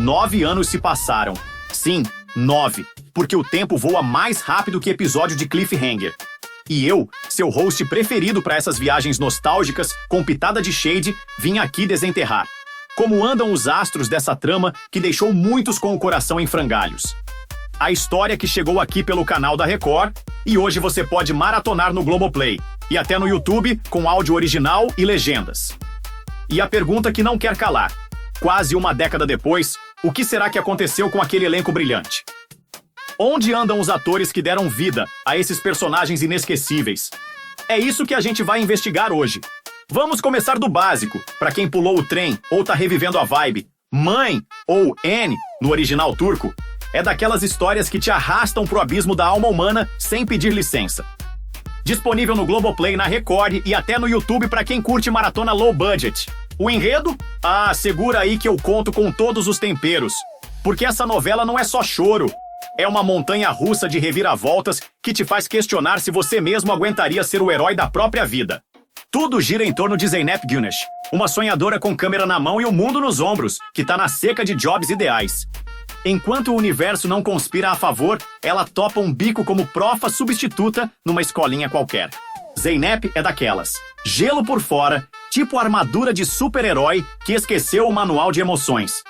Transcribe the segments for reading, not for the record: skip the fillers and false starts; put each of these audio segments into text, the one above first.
9 anos se passaram. Sim, 9, porque o tempo voa mais rápido que episódio de Cliffhanger. E eu, seu host preferido para essas viagens nostálgicas, com pitada de shade, vim aqui desenterrar. Como andam os astros dessa trama que deixou muitos com o coração em frangalhos. A história que chegou aqui pelo canal da Record, e hoje você pode maratonar no Globoplay, e até no YouTube com áudio original e legendas. E a pergunta que não quer calar, quase uma década depois, o que será que aconteceu com aquele elenco brilhante? Onde andam os atores que deram vida a esses personagens inesquecíveis? É isso que a gente vai investigar hoje. Vamos começar do básico, para quem pulou o trem ou tá revivendo a vibe. Mãe, ou Anne, no original turco, é daquelas histórias que te arrastam pro abismo da alma humana sem pedir licença. Disponível no Globoplay, na Record e até no YouTube para quem curte maratona low budget. O enredo? Ah, segura aí que eu conto com todos os temperos. Porque essa novela não é só choro. É uma montanha-russa de reviravoltas que te faz questionar se você mesmo aguentaria ser o herói da própria vida. Tudo gira em torno de Zeynep Güneş, uma sonhadora com câmera na mão e o mundo nos ombros, que tá na seca de jobs ideais. Enquanto o universo não conspira a favor, ela topa um bico como profa substituta numa escolinha qualquer. Zeynep é daquelas. Gelo por fora, tipo armadura de super-herói que esqueceu o manual de emoções.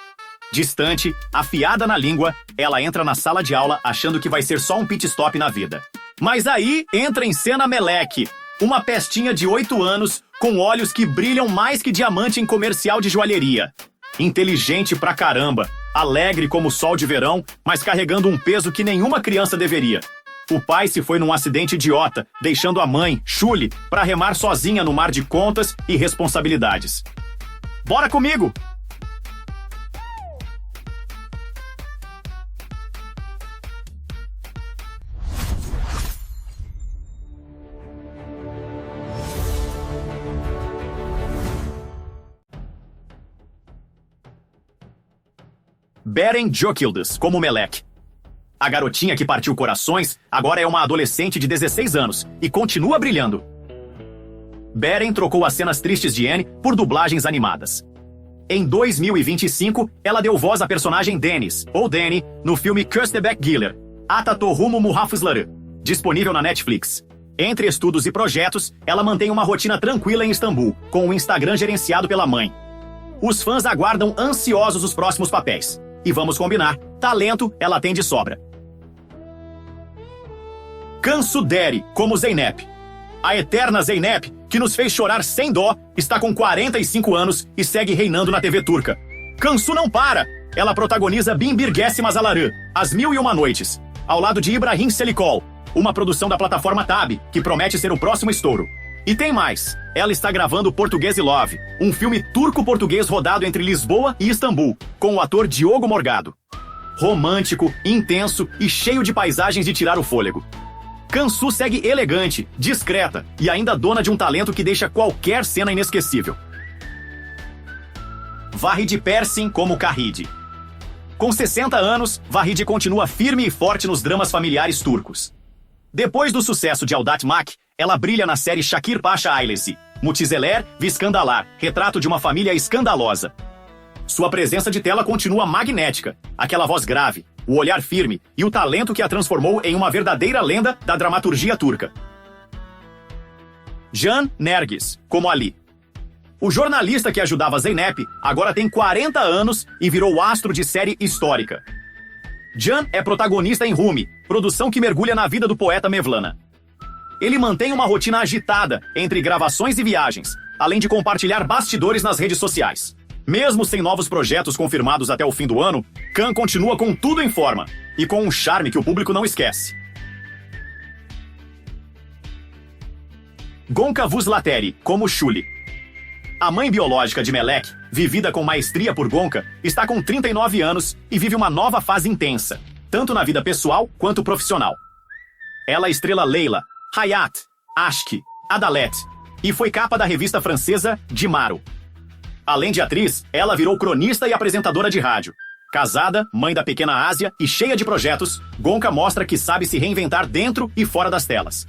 Distante, afiada na língua, ela entra na sala de aula achando que vai ser só um pit stop na vida. Mas aí entra em cena Melek, uma pestinha de 8 anos com olhos que brilham mais que diamante em comercial de joalheria. Inteligente pra caramba, alegre como o sol de verão, mas carregando um peso que nenhuma criança deveria. O pai se foi num acidente idiota, deixando a mãe, Shuli, pra remar sozinha no mar de contas e responsabilidades. Bora comigo! Beren Gökyıldız, como Melek. A garotinha que partiu corações agora é uma adolescente de 16 anos e continua brilhando. Beren trocou as cenas tristes de Anne por dublagens animadas. Em 2025, ela deu voz à personagem Deniz, ou Dany, no filme Köstebek Giller, Ata Tohumu Muhafızları, disponível na Netflix. Entre estudos e projetos, ela mantém uma rotina tranquila em Istambul, com o Instagram gerenciado pela mãe. Os fãs aguardam ansiosos os próximos papéis. E vamos combinar, talento ela tem de sobra. Cansu Deri, como Zeynep. A eterna Zeynep, que nos fez chorar sem dó, está com 45 anos e segue reinando na TV turca. Cansu não para! Ela protagoniza Binbir Mazaları, As Mil e Uma Noites, ao lado de Ibrahim Selikol, uma produção da plataforma Tab, que promete ser o próximo estouro. E tem mais. Ela está gravando Português e Love, um filme turco-português rodado entre Lisboa e Istambul, com o ator Diogo Morgado. Romântico, intenso e cheio de paisagens de tirar o fôlego. Cansu segue elegante, discreta e ainda dona de um talento que deixa qualquer cena inesquecível. Vahide Persin como Kahide. Com 60 anos, Vahide continua firme e forte nos dramas familiares turcos. Depois do sucesso de Aldatmak, ela brilha na série Shakir Pasha Ailesi, Mutizeler Viskandalar, retrato de uma família escandalosa. Sua presença de tela continua magnética, aquela voz grave, o olhar firme e o talento que a transformou em uma verdadeira lenda da dramaturgia turca. Can Nergis, como Ali. O jornalista que ajudava Zeynep agora tem 40 anos e virou astro de série histórica. Can é protagonista em Rumi, produção que mergulha na vida do poeta Mevlana. Ele mantém uma rotina agitada entre gravações e viagens, além de compartilhar bastidores nas redes sociais. Mesmo sem novos projetos confirmados até o fim do ano, Can continua com tudo em forma e com um charme que o público não esquece. Gonca Vuslateri, como Shuli. A mãe biológica de Melek, vivida com maestria por Gonca, está com 39 anos e vive uma nova fase intensa, tanto na vida pessoal quanto profissional. Ela estrela Leila, Hayat, Ashki, Adalet e foi capa da revista francesa Dimaro. Além de atriz, ela virou cronista e apresentadora de rádio. Casada, mãe da pequena Ásia e cheia de projetos, Gonca mostra que sabe se reinventar dentro e fora das telas.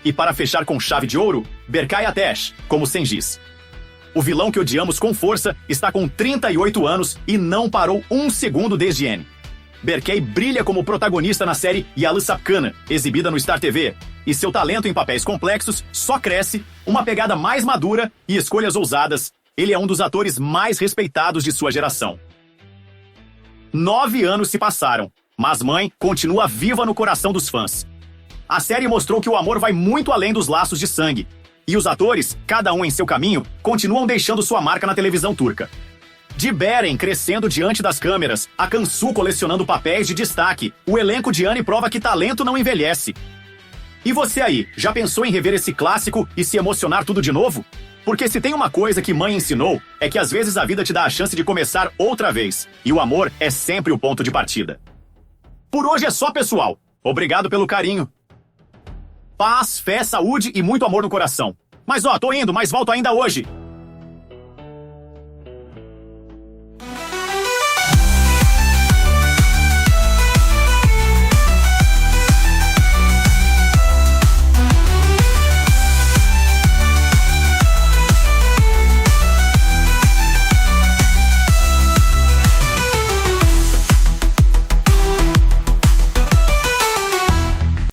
E para fechar com chave de ouro, Berkay Ateş, como Cengiz. O vilão que odiamos com força está com 38 anos e não parou um segundo desde N. Berkey brilha como protagonista na série Yalı Sapkını, exibida no Star TV, e seu talento em papéis complexos só cresce, uma pegada mais madura e escolhas ousadas. Ele é um dos atores mais respeitados de sua geração. 9 anos se passaram, mas Mãe continua viva no coração dos fãs. A série mostrou que o amor vai muito além dos laços de sangue, e os atores, cada um em seu caminho, continuam deixando sua marca na televisão turca. De Beren crescendo diante das câmeras, a Cansu colecionando papéis de destaque, o elenco de Anne prova que talento não envelhece. E você aí, já pensou em rever esse clássico e se emocionar tudo de novo? Porque se tem uma coisa que Mãe ensinou, é que às vezes a vida te dá a chance de começar outra vez, e o amor é sempre o ponto de partida. Por hoje é só, pessoal. Obrigado pelo carinho. Paz, fé, saúde e muito amor no coração. Mas tô indo, mas volto ainda hoje.